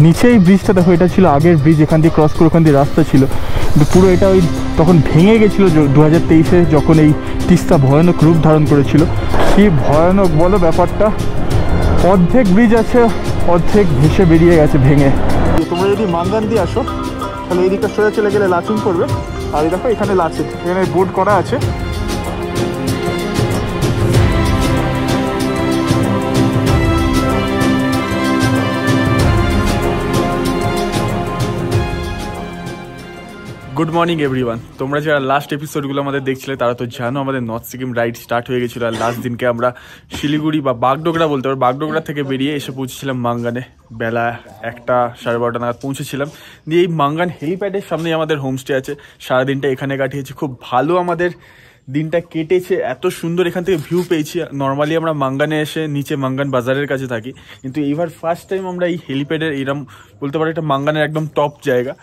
নিচে এই ব্রিজটা দেখো, এটা ছিল আগের ব্রিজ, এখান দিয়ে ক্রস করে ওখান দিয়ে রাস্তা ছিল, কিন্তু পুরো এটা ওই তখন ভেঙে গেছিলো 2023-এ যখন এই তিস্তা ভয়ানক রূপ ধারণ করেছিল। কি ভয়ানক বলো ব্যাপারটা, অর্ধেক ব্রিজ আছে, অর্ধেক ভেসে বেরিয়ে গেছে ভেঙে। তোমরা যদি মাঙ্গান দিয়ে আসো তাহলে এই দিকটা সোজা চলে গেলে লাচুং পড়বে, আর এই দেখো এখানে লাচুং, এখানে বোর্ড করা আছে। Good morning everyone. তোমরা যারা লাস্ট এপিসোডগুলো আমাদের দেখছিলে তারা তো জানো আমাদের নর্থ সিকিম রাইড স্টার্ট হয়ে গেছিলো, আর লাস্ট দিনকে আমরা শিলিগুড়ি বা বাগডোগরা বলতে পারবো, বাগডোগরা থেকে বেরিয়ে এসে পৌঁছেছিলাম মাঙ্গানে। বেলা 1টা 12:30 নাগাদ পৌঁছেছিলাম। দিয়ে এই মাঙ্গান হেলিপ্যাডের সামনেই আমাদের হোমস্টে আছে, সারাদিনটা এখানে কাটিয়েছি, খুব ভালো আমাদের দিনটা কেটেছে, এত সুন্দর এখান থেকে ভিউ পেয়েছি। নর্মালি আমরা মাঙ্গানে এসে নিচে মাঙ্গান বাজারের কাছে থাকি, কিন্তু এইবার ফার্স্ট টাইম আমরা এই হেলিপ্যাডের এরম বলতে পারো এটা মাঙ্গানের একদম টপ জায়গা,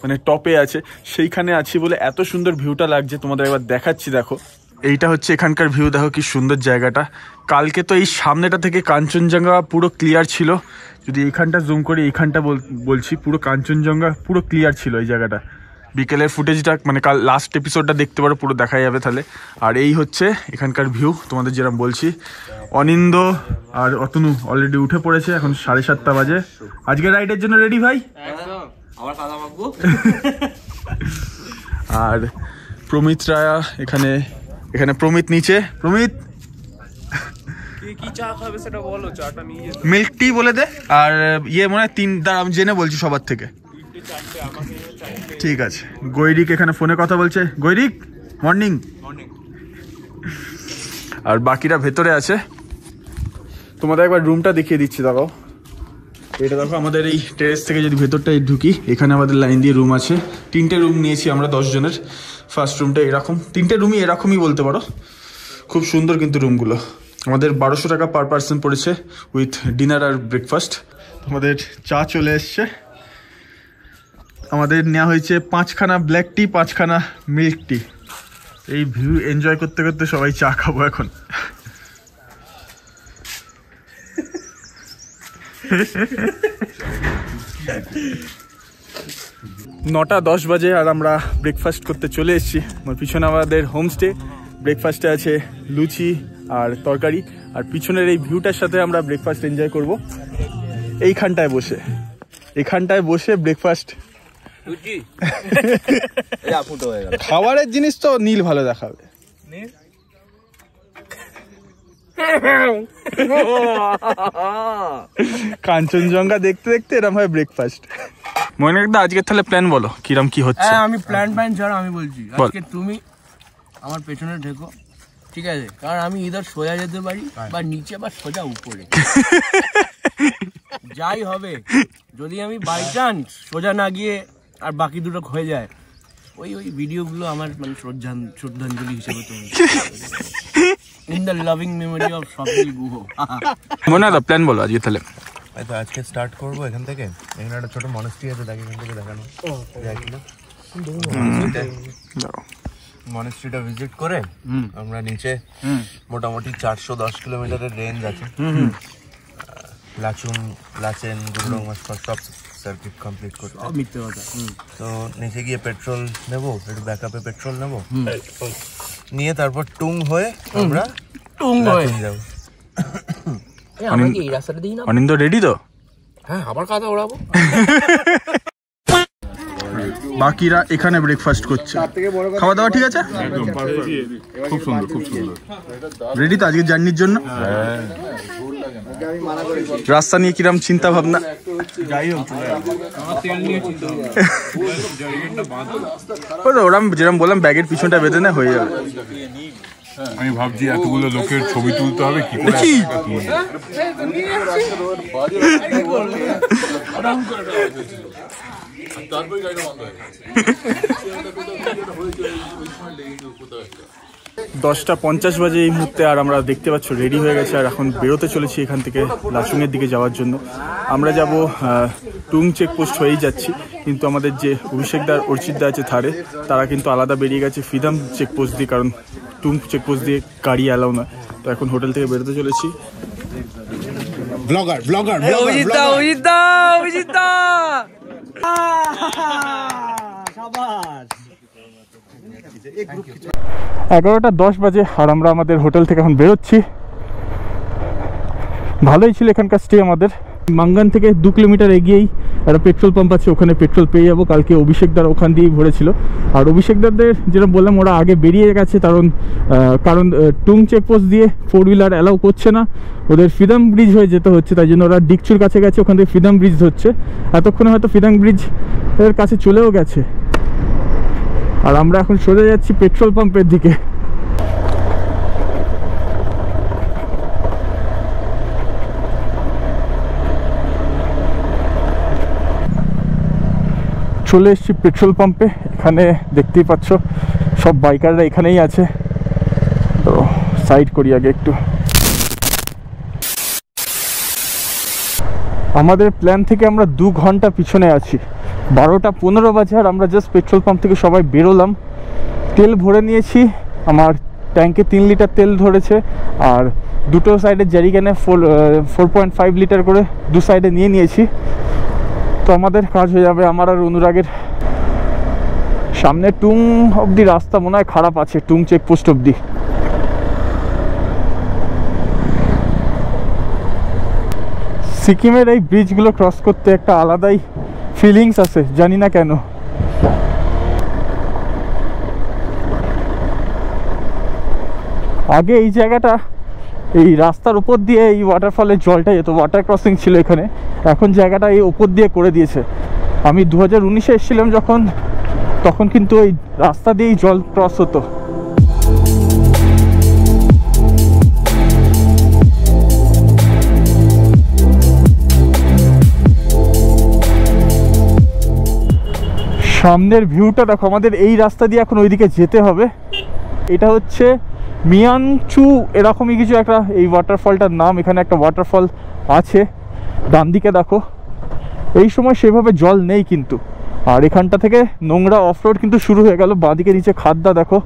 মানে টপে আছে, সেইখানে আছি বলে এত সুন্দর ভিউটা লাগছে। তোমাদের একবার দেখাচ্ছি, দেখো এইটা হচ্ছে এখানকার ভিউ, দেখো কি সুন্দর জায়গাটা। কালকে তো এই সামনেটা থেকে কাঞ্চনজঙ্ঘা পুরো ক্লিয়ার ছিল, যদি এইখানটা জুম করি, এইখানটা বলছি পুরো কাঞ্চনজঙ্ঘা পুরো ক্লিয়ার ছিল এই জায়গাটা। বিকেলের ফুটেজটা মানে কাল লাস্ট এপিসোডটা দেখতে পারো, পুরো দেখা যাবে তাহলে। আর এই হচ্ছে এখানকার ভিউ, তোমাদের যেরকম বলছি। অনিন্দ আর অতনু অলরেডি উঠে পড়েছে, এখন 7:30 বাজে। আজকে রাইডের জন্য রেডি ভাই? আর প্রমিত রায়া এখানে, এখানে প্রমিত নিচে। প্রমিত কি চা খাবে সেটা বলো, চাটা নিয়ে যেতে। মিল্ক টি বলে দে, আর ইয়ে মনে হয় 3 দাঁড়া আমি জেনে বলছি সবার থেকে। ঠিক আছে। গৈরিক এখানে ফোনে কথা বলছে। গৈরিক মর্নিং। আর বাকিরা ভেতরে আছে, তোমাদের একবার রুমটা দেখিয়ে দিচ্ছি। দেখো এটা, দেখো আমাদের এই টেরেস থেকে যদি ভেতরটাই ঢুকি, এখানে আমাদের লাইন দিয়ে রুম আছে। 3টে রুম নিয়েছি আমরা 10 জনের। ফার্স্ট রুমটা এরকম, 3টে রুমই এরকমই বলতে পারো, খুব সুন্দর। কিন্তু রুমগুলো আমাদের 1200 টাকা পার পার্সন পড়েছে, উইথ ডিনার আর ব্রেকফাস্ট। আমাদের চা চলে এসছে, আমাদের নেওয়া হয়েছে 5খানা ব্ল্যাক টি, 5খানা মিল্ক টি। এই ভিউ এনজয় করতে করতে সবাই চা খাবো এখন। 9:10 বাজে আর আমরা ব্রেকফাস্ট করতে চলে এসেছি। আমার পিছনে আমাদের হোমস্টে, ব্রেকফাস্টে আছে লুচি আর তরকারি, আর পিছনের এই ভিউটার সাথে আমরা ব্রেকফাস্ট এনজয় করব এইখানটায় বসে। এখানটায় বসে ব্রেকফাস্ট, খাবারের জিনিস তো নীল ভালো দেখাবে। কাঞ্চনজঙ্ঘা দেখতে দেখতে এরকম হয় ব্রেকফাস্ট। ময়নাকদা আজকে তাহলে প্ল্যান বলো, কিরম কি হচ্ছে? আমি প্ল্যান ছাড়া আমি বলছি, আজকে তুমি আমার পেছনে ঢেকো, ঠিক আছে? কারণ আমি ইদার সোজা যেতে পারি বা নিচে বা সোজা উপরে, যাই হবে। যদি আমি বাই চান্স সোজা না গিয়ে আর বাকি দুটো হয়ে যায়, ওই ভিডিওগুলো আমার মানে শ্রদ্ধাঞ্জলি হিসেবে তুমি in the loving memory of Swapnil Guha. মনে হয় প্ল্যান বলো আজকে তাহলে। তো আজকে স্টার্ট করবো এখান থেকে। এখানে একটা ছোট মনেস্ট্রি আছে, তাকে এখান থেকে দেখানো যায় কিনা। মনেস্ট্রিটা ভিজিট করে আমরা নিচে মোটামুটি 410 কিলোমিটারের রেঞ্জ আছে। লাচুং, লাচেন, গুরুডং সব সার্কিট কমপ্লিট করতে। তো নিচে গিয়ে পেট্রোল নেবো, একটু ব্যাকআপে পেট্রোল নেবো, নিয়ে তারপর টুং হয়ে আমরা যাবো। অনিন্দ রেডি তো? হ্যাঁ, আবার কাদা ওড়াবো। বাকিরা এখানে ব্রেকফাস্ট করছে। খাওয়া দাওয়া ঠিক আছে? খুব সুন্দর, খুব সুন্দর। রেডি তো আজকে জার্নির জন্য? রাস্তা নিয়ে কিরম চিন্তা ভাবনা? ওরম যেরকম বললাম ব্যাগের পিছনটা বেঁধে না হয়ে যাবে। আমি ভাবছি এতগুলো লোকের ছবি তুলতে হবে, কি করে দশটা 50 বাজে এই মুহূর্তে, আর আমরা দেখতে পাচ্ছ রেডি হয়ে গেছে, আর এখন বেরোতে চলেছি এখান থেকে লাচুংয়ের দিকে যাওয়ার জন্য। আমরা যাব টুং চেকপোস্ট হয়েই যাচ্ছি, কিন্তু আমাদের যে অভিষেকদার অর্চিতদা আছে থারে, তারা কিন্তু আলাদা বেরিয়ে গেছে ফিদাম চেকপোস্ট দিয়ে, কারণ টুং চেকপোস্ট দিয়ে গাড়ি অ্যালাউ না। তো এখন হোটেল থেকে বেরোতে চলেছি। ব্লগার ব্লগার অভিজিৎদা অভিজিৎদা অভিজিৎদা 11:10 বাজে আর আমরা আমাদের হোটেল থেকে এখন বেরোচ্ছি। ভালোই ছিল এখানকার স্টে আমাদের। মাঙ্গান থেকে 2 কিলোমিটার এগিয়েই একটা পেট্রোল পাম্প আছে, ওখানে পেট্রোল পেয়ে যাবো। কালকে অভিষেকদার ওখান দিয়েই ভরেছিল। আর অভিষেকদারদের যেটা বললাম ওরা আগে বেরিয়ে গেছে, কারণ টুং চেকপোস্ট দিয়ে 4 হুইলার অ্যালাউ করছে না, ওদের ফিদাম ব্রিজ হয়ে যেতে হচ্ছে, তাই জন্য ওরা ডিকচুর কাছে গেছে, ওখান থেকে ফিদাম ব্রিজ হচ্ছে। এতক্ষণে হয়তো ফিদাম ব্রিজ এর কাছে চলেও গেছে। আর আমরা এখন সোজা যাচ্ছি পেট্রোল পাম্পের দিকে। চলে এসেছি পেট্রোল পাম্পে। এখানে দেখতেই পাচ্ছ সব বাইকাররা এখানেই আছে, তো সাইড করি আগে একটু। আমাদের প্ল্যান থেকে আমরা 2 ঘন্টা পিছনে আছি। 12:15 বাজে আর আমরা জাস্ট পেট্রোল পাম্প থেকে সবাই বেরোলাম। তেল ভরে নিয়েছি, আমার ট্যাঙ্কে 3 লিটার তেল ধরেছে, আর দুটো সাইডে জারিগানে 4.5 লিটার করে দু সাইডে নিয়েছি। তো আমাদের কাজ হয়ে যাবে। আমার আর অনুরাগের সামনে টুং অবধি রাস্তা মনে হয় খারাপ আছে, টুং চেকপোস্ট অবধি। সিকিমের এই ব্রিজগুলো ক্রস করতে একটা আলাদাই ফিলিংস আছে, জানি না কেন। আগে এই জায়গাটা, এই রাস্তার উপর দিয়ে এই ওয়াটারফলের জলটা যেত, ওয়াটার ক্রসিং ছিল এখানে। এখন জায়গাটা এই উপর দিয়ে করে দিয়েছে। আমি 2019-এ এসেছিলাম যখন, তখন কিন্তু এই রাস্তা দিয়েই জল ক্রস হতো। সামনের ভিউটা দেখো। আমাদের এই রাস্তা দিয়ে এখন ওইদিকে যেতে হবে। এটা হচ্ছে মিয়ানচু এরকমই কিছু একটা এই ওয়াটারফলটার নাম। এখানে একটা ওয়াটারফল আছে, ডান দিকে দেখো। এই সময় সেভাবে জল নেই কিন্তু। আর এখানটা থেকে নোংরা অফরোড কিন্তু শুরু হয়ে গেল। বাঁদিকে নিচে খাদ্দা দেখো।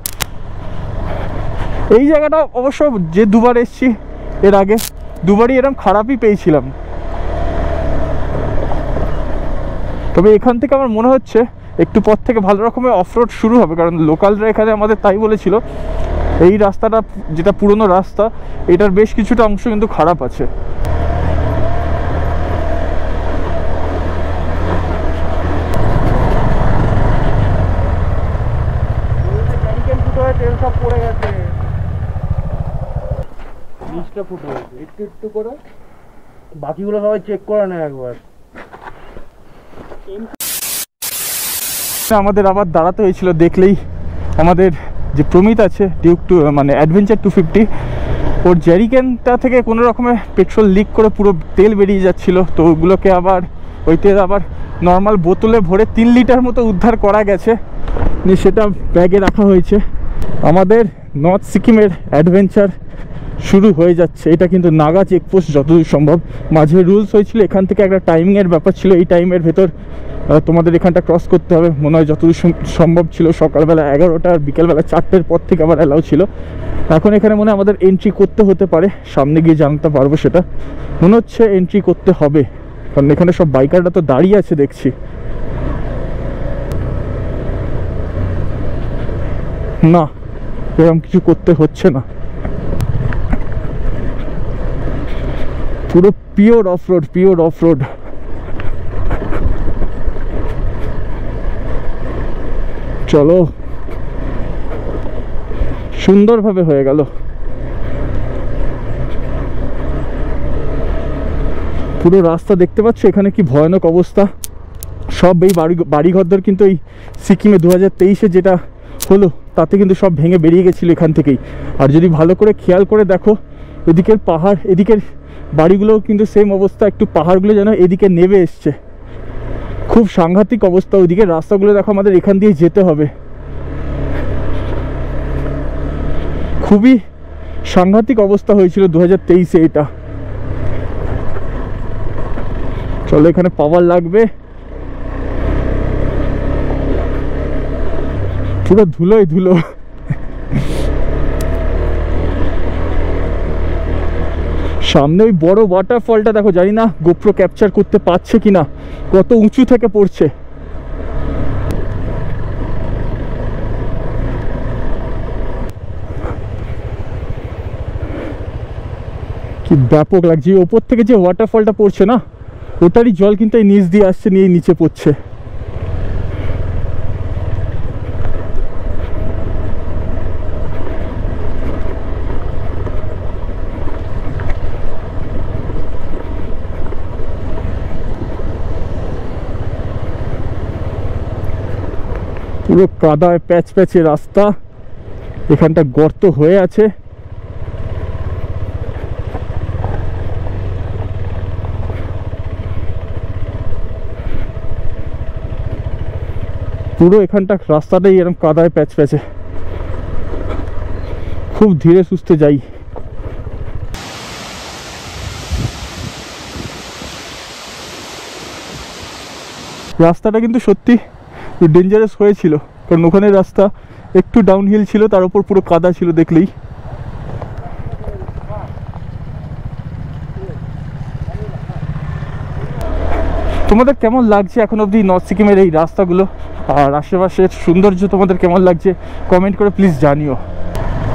এই জায়গাটা অবশ্য যে দুবার এসছি এর আগে, দুবারই এরকম খারাপই পেয়েছিলাম। তবে এখান থেকে আমার মনে হচ্ছে একটু পর থেকে ভালো রকমের অফরোড শুরু হবে, কারণ লোকালরা এখানে আমাদের তাই বলেছিল। এই রাস্তাটা যেটা পুরনো রাস্তা, এটার বেশ কিছুটা অংশ কিন্তু খারাপ আছে। একটু করে বাকিগুলো সবাই চেক করে নেয় একবার। আমাদের আবার দাঁড়াতে হয়েছিল। দেখলেই আমাদের যে প্রমিত আছে ডিউক মানে অ্যাডভেঞ্চার 250, ওর জ্যারিকেনটা থেকে কোনো রকমে পেট্রোল লিক করে পুরো তেল বেরিয়ে যাচ্ছিল। তো ওগুলোকে আবার ওই তেল আবার নর্মাল বোতলে ভরে 3 লিটার মতো উদ্ধার করা গেছে, সেটা ব্যাগে রাখা হয়েছে। আমাদের নর্থ সিকিমের অ্যাডভেঞ্চার শুরু হয়ে যাচ্ছে। এটা কিন্তু নাগা চেকপোস্ট যতদূর সম্ভব। মাঝে রুলস হয়েছিল, এখান থেকে একটা টাইমিংয়ের ব্যাপার ছিল। এই টাইমের ভেতর তোমাদের এখানটা ক্রস করতে হবে মনে হয়, যতদূর সম্ভব ছিল। সকালবেলা 11টা আর বিকেলবেলা 4টের পর থেকে আবার অ্যালাউ ছিল। এখন এখানে মনে হয় আমাদের এন্ট্রি করতে হতে পারে, সামনে গিয়ে জানতে পারবো। সেটা মনে হচ্ছে এন্ট্রি করতে হবে, কারণ এখানে সব বাইকাররা তো দাঁড়িয়ে আছে দেখছি। না, এরকম কিছু করতে হচ্ছে না। পুরো পিওর অফরোড, পিওর অফরোড। চলো, সুন্দরভাবে হয়ে গেল। পুরো রাস্তা দেখতে পাচ্ছ, এখানে কি ভয়ানক অবস্থা। সব এই বাড়িঘরদর কিন্তু এই সিকিমে 2023-এ যেটা হলো তাতে কিন্তু সব ভেঙে বেরিয়ে গেছিলো এখান থেকেই। আর যদি ভালো করে খেয়াল করে দেখো, এদিকের পাহাড়, এদিকের বাড়িগুলোও কিন্তু সেম অবস্থা। একটু পাহাড়গুলো যেন এদিকে নেমে এসছে, খুব সাংঘাতিক অবস্থা। ওইদিকে রাস্তাগুলো দেখো, আমাদের এখান দিয়ে যেতে হবে। খুবই সাংঘাতিক অবস্থা হয়েছিল 2023-এ এটা। চলো, এখানে পাওয়ার লাগবে। পুরো ধুলোই ধুলো। সামনে ওই বড় ওয়াটারফলটা দেখো, জানি না গোপ্রো ক্যাপচার করতে পারছে কিনা, কত উঁচু থেকে পড়ছে। কি ব্যাপক লাগছে, ওপর থেকে যে ওয়াটারফলটা পড়ছে না, ওটারই জল কিন্তু এই নিচ দিয়ে আসছে, নিয়ে নিচে পড়ছে। পুরো কাদায় প্যাচ প্যাচে রাস্তা, এখানটা গর্ত হয়ে আছে। পুরো এখানটা রাস্তাটাই এরকম কাদায় প্যাচ প্যাচে, খুব ধীরে সুস্থে যাই। রাস্তাটা কিন্তু সত্যি ডেঞ্জারাস হয়েছিল, কারণ ওখানে রাস্তা একটু ডাউনহিল ছিল, তার উপর পুরো কাদা ছিল দেখলেই। তোমাদের কেমন লাগছে এখন অবধি নর্থ সিকিমের এই রাস্তাগুলো, আর আশেপাশের সৌন্দর্য তোমাদের কেমন লাগছে কমেন্ট করে প্লিজ জানিও।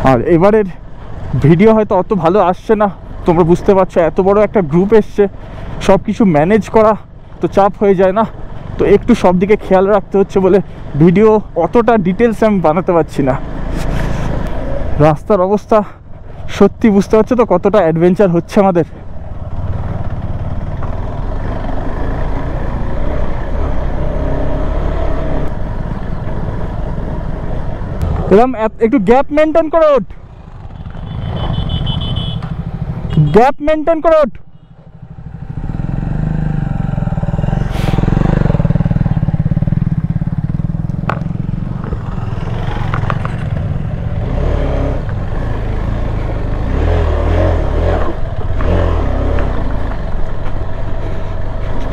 আর এবারের ভিডিও হয়তো অত ভালো আসছে না, তোমরা বুঝতে পারছো, এত বড় একটা গ্রুপ এসছে, সব কিছু ম্যানেজ করা তো চাপ হয়ে যায় না, তো একটু সব দিকে খেয়াল রাখতে হচ্ছে বলে ভিডিও অতটা ডিটেলসে আমি বানাতে পারছি না। রাস্তার অবস্থা সত্যি বুঝতে পারছো তো কতটা অ্যাডভেঞ্চার হচ্ছে আমাদের। এরকম একটু গ্যাপ মেনটেন করো, গ্যাপ মেনটেন করো।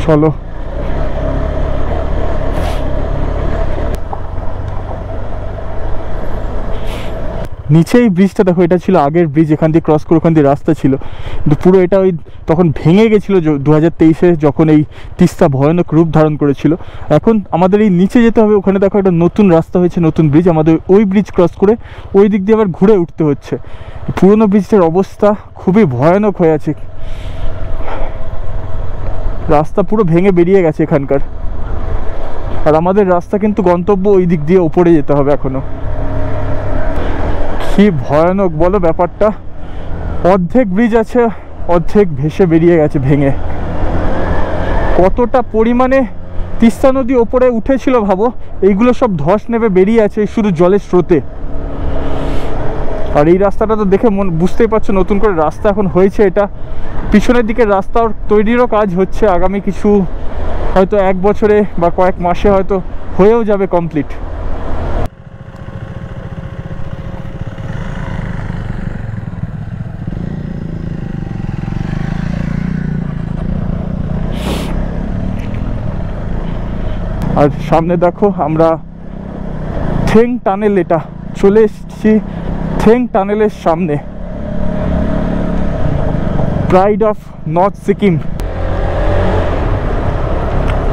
চলো নিচে এই ব্রিজটা দেখো, এটা ছিল আগের ব্রিজ, এখান দিয়ে ক্রস করে ওখান দিয়ে রাস্তা ছিল, কিন্তু পুরো এটা ওই তখন ভেঙে গেছিলো 2023-এ যখন এই তিস্তা ভয়ানক রূপ ধারণ করেছিল। এখন আমাদের এই নিচে যেতে হবে, ওখানে দেখো একটা নতুন রাস্তা হয়েছে, নতুন ব্রিজ, আমাদের ওই ব্রিজ ক্রস করে ওই দিক দিয়ে আবার ঘুরে উঠতে হচ্ছে। পুরোনো ব্রিজটার অবস্থা খুবই ভয়ানক হয়ে আছে, রাস্তা পুরো ভেঙে বেরিয়ে গেছে এখানকার। আর আমাদের রাস্তা কিন্তু গন্তব্য ওই দিক দিয়ে উপরে যেতে হবে এখনো। কি ভয়ানক বলো ব্যাপারটা, অর্ধেক ব্রিজ আছে, অর্ধেক ভেসে বেরিয়ে গেছে ভেঙে। কতটা পরিমাণে তিস্তা নদী ওপরে উঠেছিল ভাবো, এইগুলো সব ধস নেবে বেরিয়ে আছে শুধু জলের স্রোতে। আর এই রাস্তাটা তো দেখে বুঝতেই পারছো নতুন করে রাস্তা এখন হয়েছে, এটা পিছনের দিকে রাস্তা তৈরিরও কাজ হচ্ছে, আগামী কিছু হয়তো 1 বছরে বা কয়েক মাসে হয়তো হয়েও যাবে কমপ্লিট। আর সামনে দেখো আমরা থেং টানেল, এটা চলে এসেছি থেং টানেলের সামনে, প্রাইড অফ নর্থ সিকিম।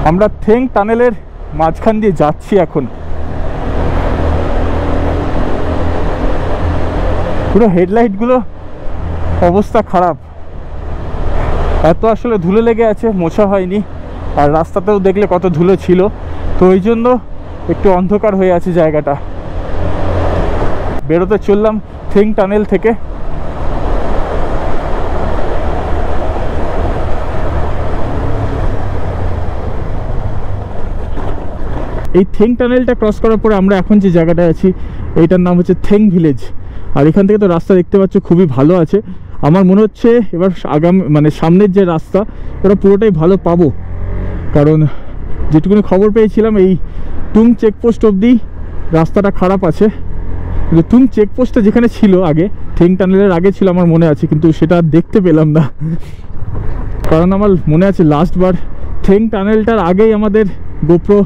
আমরা থেং টানেলের মাঝখান দিয়ে যাচ্ছি এখন। পুরো হেডলাইটগুলো অবস্থা খারাপ, এত আসলে ধুলো লেগে আছে, মোছা হয়নি। আর রাস্তাতেও দেখলে কত ধুলো ছিল, তো ওই জন্য একটু অন্ধকার হয়ে আছে জায়গাটা। বেরোতে চললাম থেং টানেল থেকে। এই থেং টানেলটা ক্রস করার পরে আমরা এখন যে জায়গাটায় আছি এইটার নাম হচ্ছে থেং ভিলেজ। আর এখান থেকে তো রাস্তা দেখতে পাচ্ছ খুবই ভালো আছে। আমার মনে হচ্ছে এবার আগামী সামনের যে রাস্তা ওটা পুরোটাই ভালো পাবো, কারণ যেটুকুনি খবর পেয়েছিলাম এই টুং চেকপোস্ট অবধি রাস্তাটা খারাপ আছে। কিন্তু টুং চেকপোস্টটা যেখানে ছিল আগে, থেং টানেলের আগে ছিল আমার মনে আছে, কিন্তু সেটা দেখতে পেলাম না। কারণ আমার মনে আছে লাস্টবার থেং টানেলটার আগেই আমাদের গোপ্রো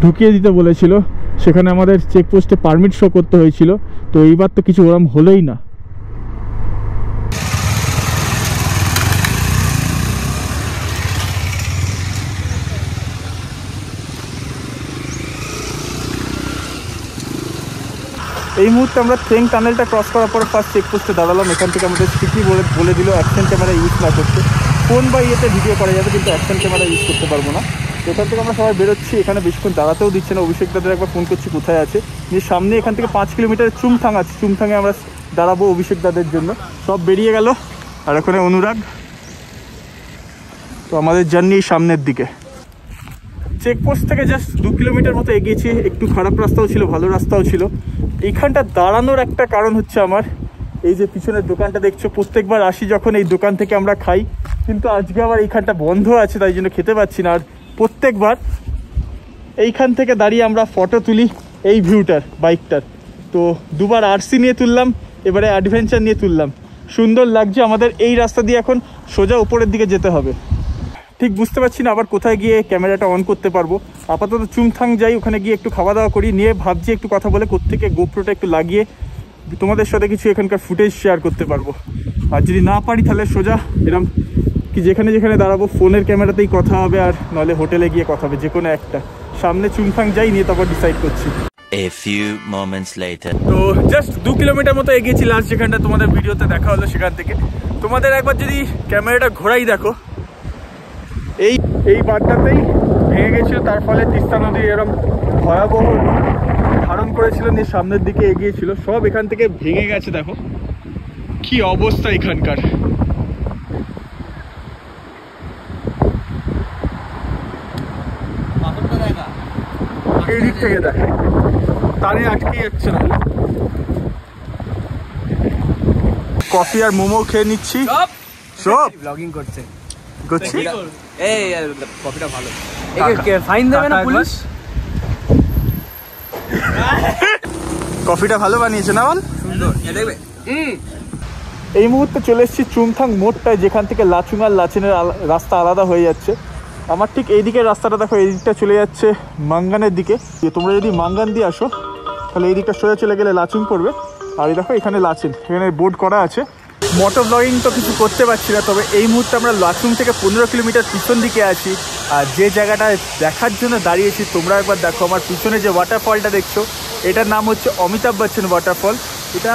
ঢুকিয়ে দিতে বলেছিল, সেখানে আমাদের চেকপোস্টে পারমিট শো করতে হয়েছিল। তো এইবার তো কিছু ওরম হলোই না। এই মুহূর্তে আমরা ট্রেন টানেলটা ক্রস করার পর ফার্স্ট চেকপোস্টে দাঁড়ালাম। এখান থেকে আমাদের স্ট্রিক্টলি বলে দিল অ্যাকশন ক্যামেরা ইউজ না করতে। ফোন বা ইয়েতে ভিডিও করা যাবে, কিন্তু অ্যাকশন ক্যামেরা ইউজ করতে পারবো না। এখান থেকে আমরা সবাই বেরোচ্ছি। এখানে বেশিক্ষণ দাঁড়াতেও দিচ্ছে না। অভিষেক দাদের একবার ফোন করছি কোথায় আছে। যে সামনে এখান থেকে 5 কিলোমিটার চুমথাং আছে, চুমথাংয়ে আমরা দাঁড়াবো অভিষেক দাদের জন্য। সব বেরিয়ে গেল আর ওখানে অনুরাগ। তো আমাদের জার্নি সামনের দিকে। চেকপোস্ট থেকে জাস্ট 2 কিলোমিটার মতো এগিয়েছি। একটু খারাপ রাস্তাও ছিল, ভালো রাস্তাও ছিল। এইখানটা দাঁড়ানোর একটা কারণ হচ্ছে আমার এই যে পিছনের দোকানটা দেখছো, প্রত্যেকবার আসি যখন এই দোকান থেকে আমরা খাই, কিন্তু আজকে আবার এইখানটা বন্ধ আছে, তাই জন্য খেতে পাচ্ছি না। আর প্রত্যেকবার এইখান থেকে দাঁড়িয়ে আমরা ফটো তুলি এই ভিউটার, বাইকটার। তো দুবার আরসি নিয়ে তুললাম, এবারে অ্যাডভেঞ্চার নিয়ে তুললাম। সুন্দর লাগছে। আমাদের এই রাস্তা দিয়ে এখন সোজা উপরের দিকে যেতে হবে। ঠিক বুঝতে পারছি না আবার কোথায় গিয়ে ক্যামেরাটা অন করতে পারবো। আপাতত চুমথাং যাই, ওখানে গিয়ে একটু খাওয়া দাওয়া করি, নিয়ে ভাবছি একটু কথা বলে কোত্থেকে গোপ্রোটা একটু লাগিয়ে তোমাদের সাথে কিছু এখানকার ফুটেজ শেয়ার করতে পারবো। আর যদি না পারি তাহলে সোজা এরকম কি যেখানে যেখানে দাঁড়াবো ফোনের ক্যামেরাতেই কথা হবে, আর নাহলে হোটেলে গিয়ে কথা হবে, যে কোনো একটা। সামনে চুমথাং যাই, নিয়ে তারপর ডিসাইড করছি। A few moments later. তো জাস্ট 2 কিলোমিটার মতো এগিয়েছি লাস্ট যেখানটা তোমাদের ভিডিওতে দেখা হলো সেখান থেকে। তোমাদের একবার যদি ক্যামেরাটা ঘোরাই দেখো, এই বাঁধটাতেই ভেঙে গেছিল, তার ফলে তিস্তা নদী এরকম ভয়াবহ ধারণ করেছিল, নিয়ে সামনের দিকে এগিয়েছিল। সব এখান থেকে ভেঙে গেছে, দেখো কি অবস্থা এখানকার। এই দিক থেকে দেখ, তারে আটকে যাচ্ছে না। কফি আর মোমো খেয়ে নিচ্ছি। সব ব্লগিং করছে করছি। এই কফিটা ভালো। একে ফাইন দেবে না পুলিশ? কফিটা ভালো বানিয়েছে না বল? সুন্দর, দেখবে। এই মুহূর্তে চলে এসেছি চুমথাং মোড়টায়, যেখান থেকে লাচুং আর লাচেনের রাস্তা আলাদা হয়ে যাচ্ছে। আমার ঠিক এই দিকের রাস্তাটা দেখো, এই দিকটা চলে যাচ্ছে মাঙ্গানের দিকে। তোমরা যদি মাঙ্গান দিয়ে আসো তাহলে এই দিকটা সোজা চলে গেলে লাচুং পড়বে। আর এই দেখো এখানে লাচেন, এখানে বোর্ড করা আছে। মোটো ব্লগিং তো কিছু করতে পারছি না, তবে এই মুহূর্তে আমরা লাচুং থেকে 15 কিলোমিটার পিছন দিকে আছি। আর যে জায়গাটায় দেখার জন্য দাঁড়িয়েছি তোমরা একবার দেখো। আমার পিছনে যে ওয়াটারফলটা দেখছো, এটার নাম হচ্ছে অমিতাভ বচ্চন ওয়াটারফল। এটা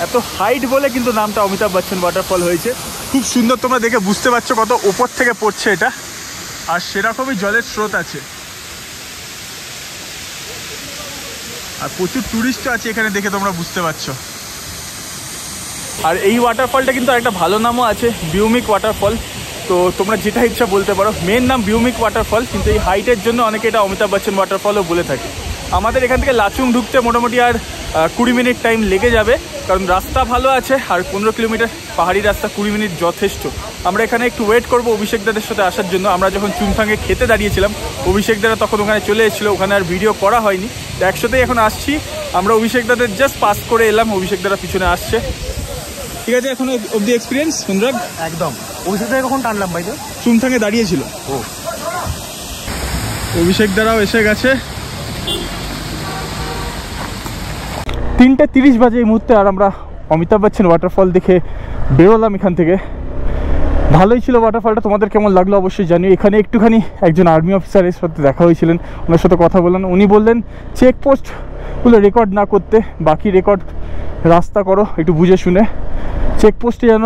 এত হাইট বলে কিন্তু নামটা অমিতাভ বচ্চন ওয়াটারফল হয়েছে। খুব সুন্দর, তোমরা দেখে বুঝতে পারছো কত উপর থেকে পড়ছে এটা। আর সেরকমই জলের স্রোত আছে, আর প্রচুর টুরিস্টও আছে এখানে, দেখে তোমরা বুঝতে পারছো। আর এই ওয়াটারফলটা কিন্তু একটা ভালো নামও আছে, বিউমিক ওয়াটারফল। তো তোমরা যেটা ইচ্ছা বলতে পারো, মেন নাম বিউমিক ওয়াটারফল, কিন্তু এই হাইটের জন্য অনেকে এটা অমিতাভ বচ্চন ওয়াটারফলও বলে থাকে। আমাদের এখান থেকে লাচুং ঢুকতে মোটামুটি আর 20 মিনিট টাইম লেগে যাবে, কারণ রাস্তা ভালো আছে। আর 15 কিলোমিটার পাহাড়ি রাস্তা, 20 মিনিট যথেষ্ট। আমরা এখানে একটু ওয়েট করবো অভিষেক দাদের সাথে আসার জন্য। আমরা যখন চুমথাংয়ে খেতে দাঁড়িয়েছিলাম, অভিষেক দাদা তখন ওখানে চলে এসেছিলো, ওখানে আর ভিডিও করা হয়নি। তো একসাথেই এখন আসছি আমরা। অভিষেক দাদের জাস্ট পাস করে এলাম, অভিষেক দাদা পিছনে আসছে। ঠিক আছে, এখন অব দি এক্সপিরিয়েন্স অনুরাগ? একদম। অভিষেক থেকে কখন টানলাম ভাই? তো চুমথাংয়ে দাঁড়িয়েছিল। ও, অভিষেক দাদাও এসে গেছে। 3:30 বাজে এই মুহূর্তে, আর আমরা অমিতাভ বচ্চন ওয়াটারফল দেখে বেরোলাম এখান থেকে। ভালোই ছিল ওয়াটারফলটা। তোমাদের কেমন লাগলো অবশ্যই জানিও। এখানে একটুখানি একজন আর্মি অফিসারের সাথে দেখা হয়েছিলেন, ওনার সাথে কথা বললেন। উনি বললেন চেকপোস্টগুলো রেকর্ড না করতে, বাকি রেকর্ড রাস্তা করো একটু বুঝে শুনে। চেকপোস্টে যেন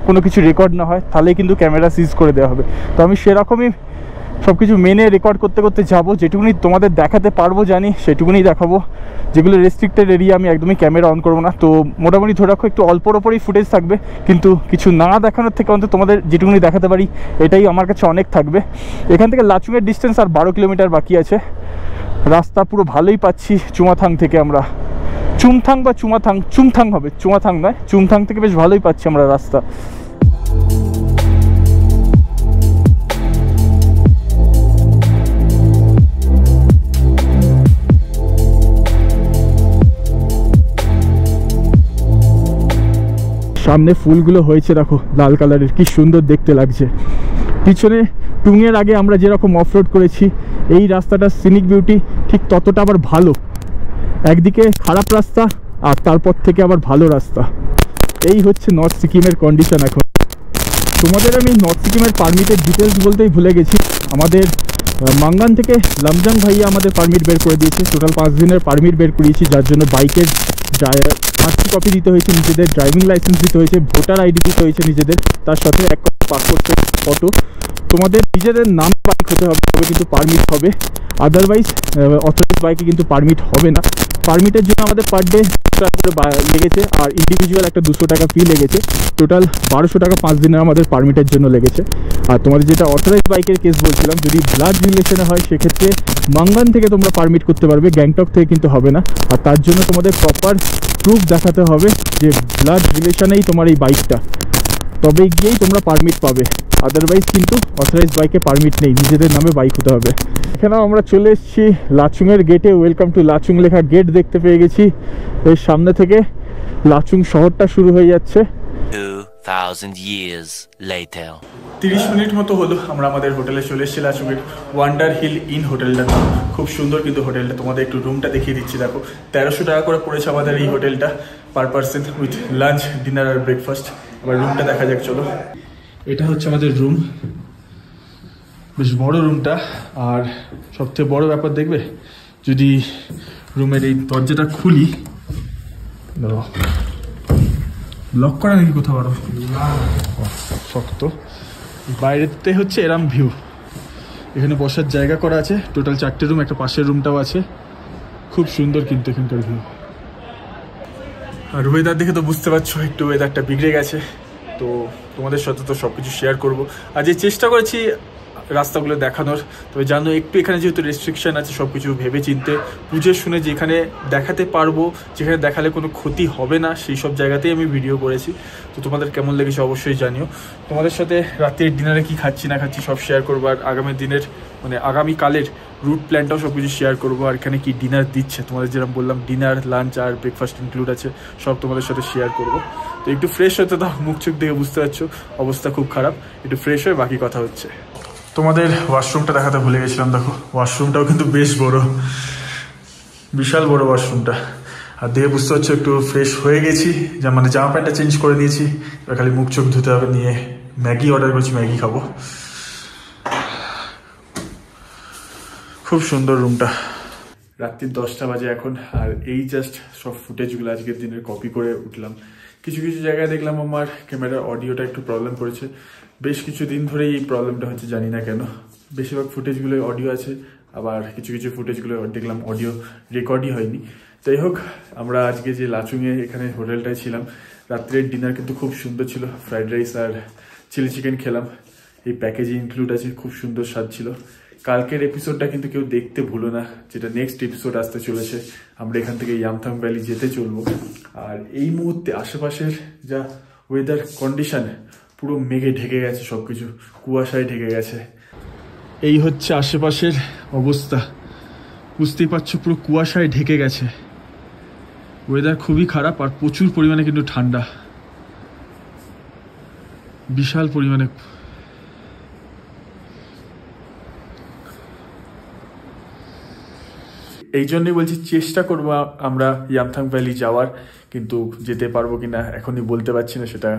কোনো কিছু রেকর্ড না হয়, তাহলে কিন্তু ক্যামেরা সিজ করে দেওয়া হবে। তো আমি সেরকমই সব কিছু মেনে রেকর্ড করতে করতে যাবো। যেটুকুনি তোমাদের দেখাতে পারবো জানি সেটুকুনি দেখাবো। যেগুলো রেস্ট্রিক্টেড এরিয়া আমি একদমই ক্যামেরা অন করবো না। তো মোটামুটি ধরে রাখো একটু অল্পর ওপরেই ফুটেজ থাকবে, কিন্তু কিছু না দেখানোর থেকে অন্তত তোমাদের যেটুকুনি দেখাতে পারি এটাই আমার কাছে অনেক থাকবে। এখান থেকে লাচুংয়ের ডিস্টেন্স আর 12 কিলোমিটার বাকি আছে। রাস্তা পুরো ভালোই পাচ্ছি চুমাথাং থেকে। আমরা চুমথাং বা চুমাথাং, চুমথাং হবে, চুমাথাং নয়, চুমথাং থেকে বেশ ভালোই পাচ্ছি আমরা রাস্তা। সামনে ফুলগুলো হয়েছে দেখো, লাল কালারের, কি সুন্দর দেখতে লাগছে। পিছনে টুংয়ের আগে আমরা যেরকম অফরোড করেছি, এই রাস্তাটা সিনিক বিউটি ঠিক ততটা আবার ভালো। একদিকে খারাপ রাস্তা আর তারপর থেকে আবার ভালো রাস্তা। এই হচ্ছে নর্থ সিকিমের কন্ডিশন এখন। তোমাদের আমি নর্থ সিকিমের পারমিটের ডিটেলস বলতেই ভুলে গেছি। আমাদের মাঙ্গান থেকে লামজাং ভাইয়া আমাদের পারমিট বের করে দিয়েছে। টোটাল 5 দিনের পারমিট বের করিয়েছি, যার জন্য বাইকের আরসি কপি দিতে হয়েছে, নিজেদের ড্রাইভিং লাইসেন্স দিতে হয়েছে, ভোটার আইডি দিতে হয়েছে নিজেদের, তার সাথে এক পাসপোর্ট ফটো। তোমাদের নিজেদের নাম বাইক হতে হবে, তবে কিন্তু পারমিট হবে, আদারওয়াইজ অথরাইজ বাইকে কিন্তু পারমিট হবে না। পারমিটের জন্য আমাদের পার ডে 200 টাকা করে লেগেছে, আর ইন্ডিভিজুয়াল একটা 200 টাকা ফি লেগেছে। টোটাল 1200 টাকা 5 দিনের আমাদের পারমিটের জন্য লেগেছে। আর তোমাদের যেটা অথরাইজ বাইকের কেস বলছিলাম, যদি ব্লাড রিলেশনে হয় সেক্ষেত্রে মাঙ্গান থেকে তোমরা পারমিট করতে পারবে, গ্যাংটক থেকে কিন্তু হবে না। আর তার জন্য তোমাদের প্রপার প্রুফ দেখাতে হবে যে ব্লাড রিলেশনেই তোমার এই বাইকটা, তবে গিয়েই তোমরা পারমিট পাবে, আদারওয়াইজ কিন্তু অথরাইজ বাইকে পারমিট নেই, নিজেদের নামে বাইক হতে হবে। এখানেও আমরা চলে এসেছি লাচুংয়ের গেটে, ওয়েলকাম টু লাচুং লেখা গেট দেখতে পেয়ে গেছি। এর সামনে থেকে লাচুং শহরটা শুরু হয়ে যাচ্ছে। 2000 years later 30 মিনিট মতো হলো আমরা আমাদের হোটেলে চলে এসেছি, লাচুংয়ের ওয়ান্ডার হিল ইন হোটেলটা। খুব সুন্দর কিন্তু হোটেলটা, তোমাদের একটু রুমটা দেখিয়ে দিচ্ছি। দেখো 1300 টাকা করে পড়েছে আমাদের এই হোটেলটা per person, with lunch, dinner আর ব্রেকফাস্ট। এবার রুমটা দেখা যাক, চলো। এটা হচ্ছে আমাদের রুম, বেশ বড় রুমটা। আর সবথেকে বড় ব্যাপার দেখবে, যদি রুমের এই দরজাটা খুলি, লক করা নাকি কোথাও আরো শক্ত, বাইরেতে হচ্ছে এরম ভিউ। এখানে বসার জায়গা করা আছে, টোটাল 4টে রুম, একটা পাশের রুমটাও আছে। খুব সুন্দর কিন্তু এখানকার ভিউ। আর ওয়েদার দেখে তো বুঝতে পারছো একটু ওয়েদারটা বিগড়ে গেছে। তো তোমাদের সাথে তো সব কিছু শেয়ার করবো, আর যে চেষ্টা করেছি রাস্তাগুলো দেখানোর। তবে জানো একটু এখানে যেহেতু রেস্ট্রিকশন আছে, সব কিছু ভেবে চিনতে বুঝে শুনে যেখানে দেখাতে পারবো, যেখানে দেখালে কোনো ক্ষতি হবে না, সেই সব জায়গাতেই আমি ভিডিও করেছি। তো তোমাদের কেমন লেগেছে অবশ্যই জানিও। তোমাদের সাথে রাতের ডিনারে কি খাচ্ছি না খাচ্ছি সব শেয়ার করবো, আর আগামী দিনের মানে আগামীকালের রুট প্ল্যানটাও সব কিছু শেয়ার করবো। আর এখানে কি ডিনার দিচ্ছে, তোমাদের যেরকম বললাম ডিনার, লাঞ্চ আর ব্রেকফাস্ট ইনক্লুড আছে, সব তোমাদের সাথে শেয়ার করবো। তো একটু ফ্রেশ হতে দাও, মুখ চোখ দেখে বুঝতে পারছো অবস্থা খুব খারাপ। একটু ফ্রেশ হয়ে বাকি কথা হচ্ছে। তোমাদের ওয়াশরুমটা দেখাতে ভুলে গেছিলাম, দেখো ওয়াশরুমটাও কিন্তু বেশ বড়, বিশাল বড় ওয়াশরুমটা। আর দেখে বুঝতে পারছো একটু ফ্রেশ হয়ে গেছি, মানে জামা প্যান্টটা চেঞ্জ করে নিয়েছি, এবার খালি মুখ চোখ ধুতে হবে। নিয়ে ম্যাগি অর্ডার করেছি, ম্যাগি খাবো। খুব সুন্দর রুমটা। রাত্রির 10টা বাজে এখন, আর এই জাস্ট সব ফুটেজগুলো আজকের দিনের কপি করে উঠলাম। কিছু কিছু জায়গায় দেখলাম আমার ক্যামেরার অডিওটা একটু প্রবলেম করেছে, বেশ কিছু দিন ধরেই এই প্রবলেমটা হচ্ছে, জানি না কেন। বেশিরভাগ ফুটেজগুলোই অডিও আছে, আবার কিছু কিছু ফুটেজগুলো দেখলাম অডিও রেকর্ডই হয়নি। যাই হোক, আমরা আজকে যে লাচুংয়ে এখানে হোটেলটায় ছিলাম, রাত্রের ডিনার কিন্তু খুব সুন্দর ছিল। ফ্রাইড রাইস আর চিলি চিকেন খেলাম, এই প্যাকেজে ইনক্লুড আছে, খুব সুন্দর স্বাদ ছিল। কালকের এপিসোডটা কিন্তু কেউ দেখতে ভুলো না, যেটা নেক্সট এপিসোড আসতে চলেছে। আমরা এখান থেকে ইয়ামথাং ভ্যালি যেতে চলবো। আর এই মুহূর্তে আশেপাশের যা ওয়েদার কন্ডিশন, পুরো মেঘে ঢেকে গেছে, সবকিছু কুয়াশায় ঢেকে গেছে। এই হচ্ছে আশেপাশের অবস্থা, বুঝতেই পারছো পুরো কুয়াশায় ঢেকে গেছে। ওয়েদার খুবই খারাপ, আর প্রচুর পরিমাণে কিন্তু ঠান্ডা, বিশাল পরিমাণে। এই জন্যই বলছি চেষ্টা করবো আমরা ইয়ামথাং ভ্যালি যাওয়ার, কিন্তু যেতে পারবো কিনা এখনই বলতে পারছি না, সেটা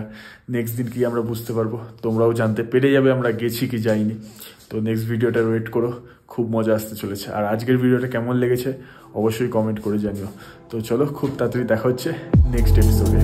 নেক্সট দিন কি আমরা বুঝতে পারবো, তোমরাও জানতে পেরে যাবে আমরা গেছি কি যাইনি। তো নেক্সট ভিডিওটা ওয়েট করো, খুব মজা আসতে চলেছে। আর আজকের ভিডিওটা কেমন লেগেছে অবশ্যই কমেন্ট করে জানিও। তো চলো, খুব তাড়াতাড়ি দেখা হচ্ছে নেক্সট এপিসোডে।